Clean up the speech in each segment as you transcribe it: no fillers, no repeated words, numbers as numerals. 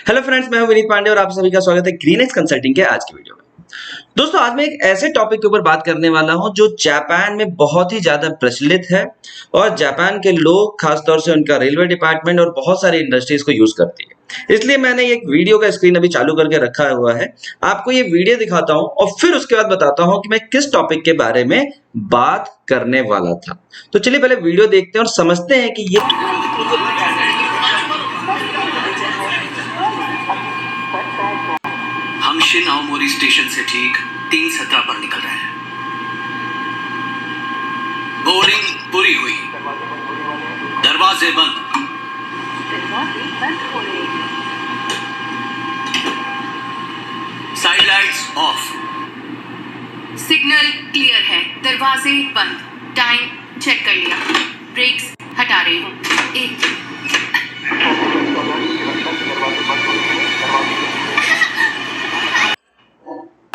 Hello friends, मैं हूं विनीत पांडे और आप सभी का स्वागत है ग्रीनएक्स कंसल्टिंग के आज की वीडियो में। दोस्तों, आज मैं एक ऐसे टॉपिक के ऊपर बात करने वाला हूं जो जापान में बहुत ही ज्यादा प्रचलित है और जापान के लोग, खासतौर से उनका रेलवे डिपार्टमेंट और बहुत सारी इंडस्ट्रीज को यूज करती है। इसलिए मैंने एक वीडियो का स्क्रीन अभी चालू करके रखा हुआ है। आपको ये वीडियो दिखाता हूं और फिर उसके बाद बताता हूं कि मैं किस टॉपिक के बारे में बात करने वाला था। तो चलिए पहले वीडियो देखते हैं और समझते हैं कि ये हम शिनाओमोरी स्टेशन से ठीक 3:17 पर निकल रहे हैं। बोर्डिंग पूरी हुई, दरवाजे बंद। Side lights off. Signal clear है, दरवाजे बंद। टाइम चेक कर लिया, ब्रेक्स हटा रही हूँ।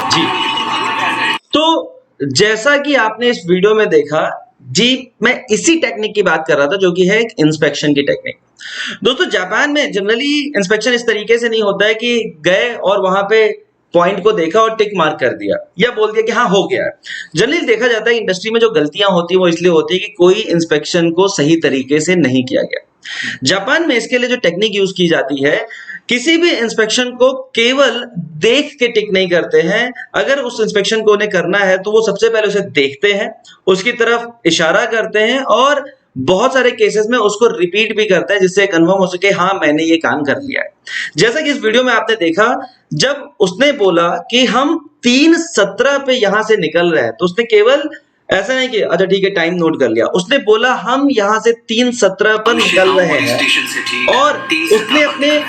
जी, तो जैसा कि आपने इस वीडियो में देखा जी, मैं इसी टेक्निक की बात कर रहा था जो कि है एक इंस्पेक्शन की टेक्निक। दोस्तों, जापान में जनरली इंस्पेक्शन इस तरीके से नहीं होता है कि गए और वहां पे पॉइंट को देखा और टिक मार्क कर दिया या बोल दिया कि हाँ हो गया। जनरली देखा जाता है इंडस्ट्री में जो गलतियां होती है वो इसलिए होती है कि कोई इंस्पेक्शन को सही तरीके से नहीं किया गया। जापान में इसके लिए जो टेक्निक यूज की जाती है, किसी भी इंस्पेक्शन को केवल देख के टिक नहीं करते हैं। अगर उस इंस्पेक्शन को उन्हें करना है तो वो सबसे पहले उसे देखते हैं, उसकी तरफ इशारा करते हैं और बहुत सारे केसेस में उसको रिपीट भी करते हैं जिससे कन्फर्म हो सके हाँ मैंने ये काम कर लिया है। जैसा कि इस वीडियो में आपने देखा, जब उसने बोला कि हम 3:17 पे यहां से निकल रहे हैं तो उसने केवल ऐसा नहीं कि अच्छा ठीक है टाइम नोट कर लिया, उसने बोला हम यहां से 3:17 पर निकल रहे हैं और उसने अपने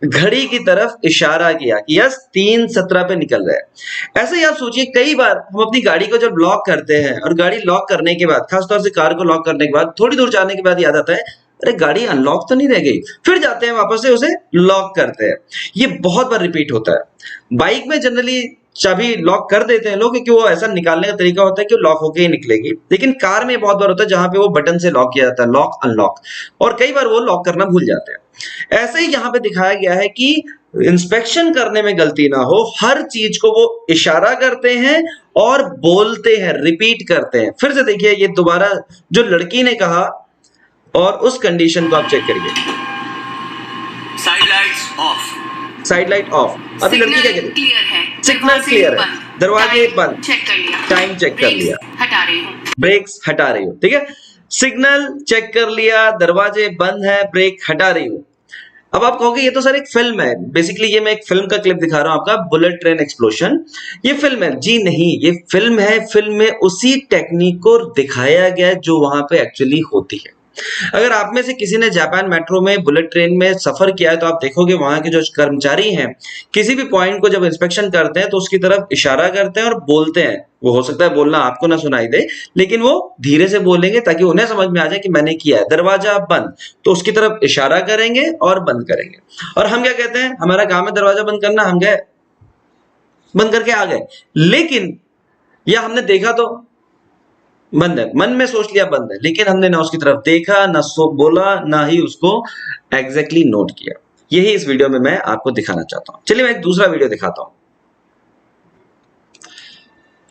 घड़ी की तरफ इशारा किया कि यस 3:17 पे निकल रहे हैं। ऐसे ही आप सोचिए, कई बार हम अपनी गाड़ी को जब लॉक करते हैं और गाड़ी लॉक करने के बाद, खासतौर से कार को लॉक करने के बाद थोड़ी दूर जाने के बाद याद आता है अरे गाड़ी अनलॉक तो नहीं रह गई, फिर जाते हैं वापस से उसे लॉक करते हैं। ये बहुत बार रिपीट होता है। बाइक में जनरली चाबी लॉक कर देते हैं लोग क्योंकि वो ऐसा निकालने का तरीका होता है कि वो लॉक होके ही निकलेगी, लेकिन कार में बहुत बार होता है जहां पे वो बटन से लॉक किया जाता है, लॉक अनलॉक, और कई बार वो लॉक करना भूल जाते हैं। ऐसे ही यहाँ पे दिखाया गया है कि इंस्पेक्शन करने में गलती ना हो, हर चीज को वो इशारा करते हैं और बोलते हैं, रिपीट करते हैं। फिर से देखिए, ये दोबारा जो लड़की ने कहा और उस कंडीशन को आप चेक करिए। Side lights off. Side light of. अभी लड़की क्या कह रही है? सिग्नल क्लियर है, दरवाजे बंद, चेक कर लिया, टाइम चेक कर लिया, हटा रही हूँ, ब्रेक्स हटा रही हूँ। ठीक है, सिग्नल चेक कर लिया, दरवाजे बंद है, ब्रेक हटा रही हूँ। अब आप कहोगे ये तो सर एक फिल्म है। बेसिकली ये मैं एक फिल्म का क्लिप दिखा रहा हूं आपका, बुलेट ट्रेन एक्सप्लोशन। ये फिल्म है जी? नहीं, ये फिल्म है। फिल्म में उसी टेक्निक को दिखाया गया जो वहां पे एक्चुअली होती है। अगर आप में से किसी ने जापान मेट्रो में, बुलेट ट्रेन में सफर किया है तो आप देखोगे वहां के जो कर्मचारी हैं किसी भी पॉइंट को जब इंस्पेक्शन करते हैं तो उसकी तरफ इशारा करते हैं और बोलते हैं। वो हो सकता है बोलना आपको ना सुनाई दे, लेकिन वो धीरे से बोलेंगे ताकि उन्हें समझ में आ जाए कि मैंने किया है। दरवाजा बंद, तो उसकी तरफ इशारा करेंगे और बंद करेंगे। और हम क्या कहते हैं, हमारा काम है दरवाजा बंद करना, हम गए बंद करके आ गए, लेकिन या हमने देखा तो बंद है, मन में सोच लिया बंद है, लेकिन हमने ना उसकी तरफ देखा, ना बोला, ना ही उसको एग्जैक्टली नोट किया। यही इस वीडियो में मैं आपको दिखाना चाहता हूं। चलिए मैं एक दूसरा वीडियो दिखाता हूं।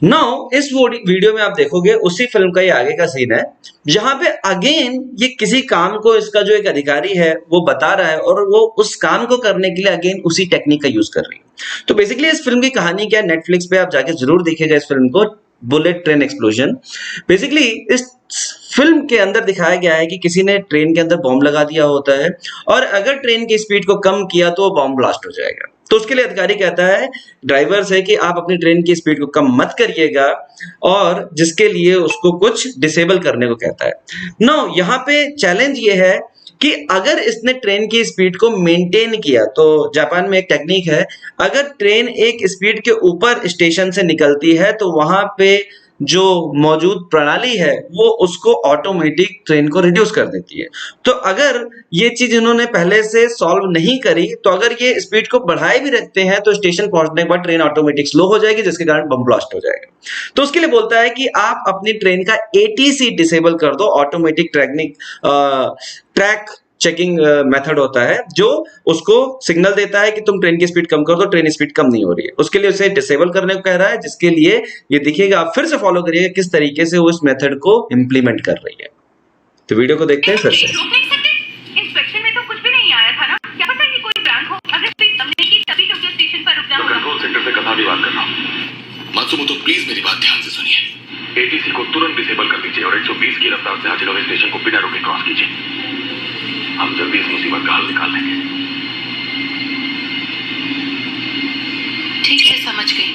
नाउ इस वीडियो में आप देखोगे उसी फिल्म का ये आगे का सीन है जहां पे अगेन ये किसी काम को इसका जो एक अधिकारी है वो बता रहा है और वो उस काम को करने के लिए अगेन उसी टेक्निक का यूज कर रही है। तो बेसिकली इस फिल्म की कहानी क्या है, नेटफ्लिक्स पे आप जाके जरूर देखिएगा इस फिल्म को, बुलेट ट्रेन एक्सप्लोजन। बेसिकली इस फिल्म के अंदर दिखाया गया है कि किसी ने ट्रेन के अंदर बॉम्ब लगा दिया होता है और अगर ट्रेन की स्पीड को कम किया तो वो बॉम्ब ब्लास्ट हो जाएगा। तो उसके लिए अधिकारी कहता है ड्राइवर से कि आप अपनी ट्रेन की स्पीड को कम मत करिएगा, और जिसके लिए उसको कुछ डिसेबल करने को कहता है। नो, यहाँ पे चैलेंज ये है कि अगर इसने ट्रेन की स्पीड को मेंटेन किया, तो जापान में एक टेक्निक है, अगर ट्रेन एक स्पीड के ऊपर स्टेशन से निकलती है तो वहां पे जो मौजूद प्रणाली है वो उसको ऑटोमेटिक ट्रेन को रिड्यूस कर देती है। तो अगर ये चीज इन्होंने पहले से सॉल्व नहीं करी तो अगर ये स्पीड को बढ़ाए भी रखते हैं तो स्टेशन पहुंचने के बाद ट्रेन ऑटोमेटिक स्लो हो जाएगी, जिसके कारण बम ब्लास्ट हो जाएगा। तो उसके लिए बोलता है कि आप अपनी ट्रेन का एटीसी डिसेबल कर दो, ऑटोमेटिक ट्रैक चेकिंग मेथड होता है जो उसको सिग्नल देता है कि तुम ट्रेन की स्पीड कम कर दो, ट्रेन स्पीड कम नहीं हो रही है, उसके लिए उसे डिसेबल करने को कह रहा है, जिसके लिए ये देखिएगा, आप फिर से फॉलो करिएगा किस तरीके से वो इस मेथड को इंप्लीमेंट कर रही है। तो वीडियो को देखते हैं फिर से। रोक नहीं सकते? इंस्पेक्शन में तो कुछ भी नहीं आया था ना, क्या पता ये कोई ब्रांड हो, अगर स्पीड कम नहीं की तभी टोक्यो स्टेशन पर रुक जाऊंगा। कंट्रोल सेंटर से कथा भी बात कर रहा हूँ। मात्सुमोतो प्लीज मेरी बात ध्यान से सुनिए। एटीसी को तुरंत डिसेबल कर दीजिए और 120 की रफ्तार से हाजिनोवे स्टेशन को बिना रोके क्रॉस कीजिए। हम जल्दी इस मुसीबत का हल निकाल लेंगे। ठीक है, समझ गई।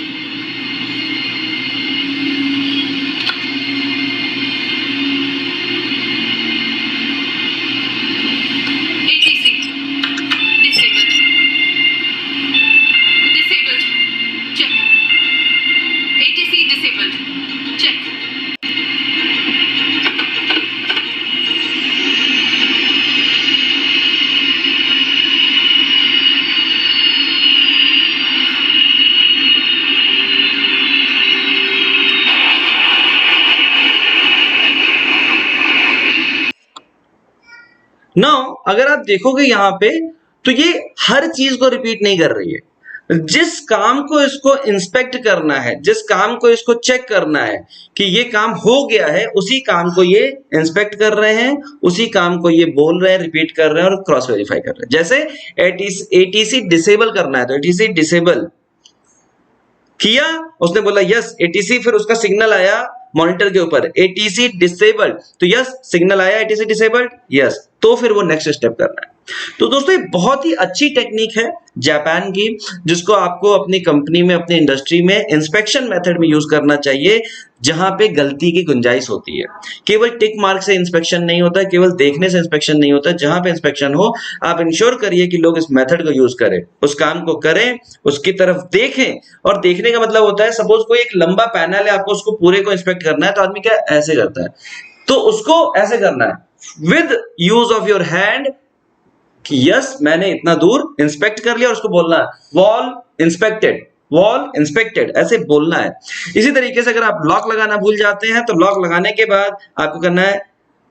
ATC disabled. Disabled. Check. ATC disabled. Check. Now अगर आप देखोगे यहाँ पे तो ये हर चीज को रिपीट नहीं कर रही है। जिस काम को इसको इंस्पेक्ट करना है, जिस काम को इसको चेक करना है कि ये काम हो गया है, उसी काम को ये इंस्पेक्ट कर रहे हैं, उसी काम को ये बोल रहे हैं, रिपीट कर रहे हैं और क्रॉस वेरीफाई कर रहे हैं। जैसे एटीसी डिसेबल करना है तो एटीसी डिसेबल किया, उसने बोला यस एटीसी, फिर उसका सिग्नल आया मॉनिटर के ऊपर एटीसी डिसेबल्ड, तो यस सिग्नल आया एटीसी डिसेबल्ड, यस, तो फिर वो नेक्स्ट स्टेप करना है। तो दोस्तों ये बहुत ही अच्छी टेक्निक है जापान की, जिसको आपको अपनी कंपनी में, अपनी इंडस्ट्री में इंस्पेक्शन मेथड में यूज करना चाहिए, जहां पे गलती की गुंजाइश होती है। केवल टिक मार्क से इंस्पेक्शन नहीं होता, केवल देखने से इंस्पेक्शन नहीं होता, जहां पे इंस्पेक्शन हो आप इंश्योर करिए कि लोग इस मेथड को यूज करें, उस काम को करें, उसकी तरफ देखें। और देखने का मतलब होता है, सपोज कोई एक लंबा पैनल है, आपको उसको पूरे को इंस्पेक्ट करना है, तो आदमी क्या ऐसे करता है, तो उसको ऐसे करना है with use of your hand कि यस मैंने इतना दूर इंस्पेक्ट कर लिया, और उसको बोलना है वॉल इंस्पेक्टेड, वॉल इंस्पेक्टेड, ऐसे बोलना है। इसी तरीके से अगर आप लॉक लगाना भूल जाते हैं तो लॉक लगाने के बाद आपको करना है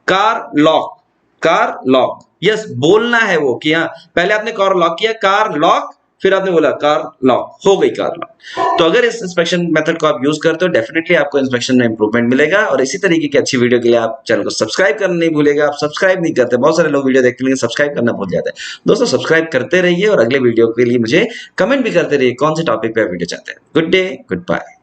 car lock, car lock, yes बोलना है वो कि हाँ पहले आपने कार लॉक किया, कार लॉक, फिर आपने बोला कार लॉक, हो गई कार लॉक। तो अगर इस इंस्पेक्शन मेथड को आप यूज करते हो डेफिनेटली आपको इंस्पेक्शन में इंप्रूवमेंट मिलेगा। और इसी तरीके की अच्छी वीडियो के लिए आप चैनल को सब्सक्राइब करना नहीं भूलेगा। आप सब्सक्राइब नहीं करते, बहुत सारे लोग वीडियो देखते हैं लेकिन सब्सक्राइब करना भूल जाते हैं। दोस्तों सब्सक्राइब करते रहिए और अगले वीडियो के लिए मुझे कमेंट भी करते रहिए कौन से टॉपिक पे आप वीडियो चाहते हैं। Good day, good bye.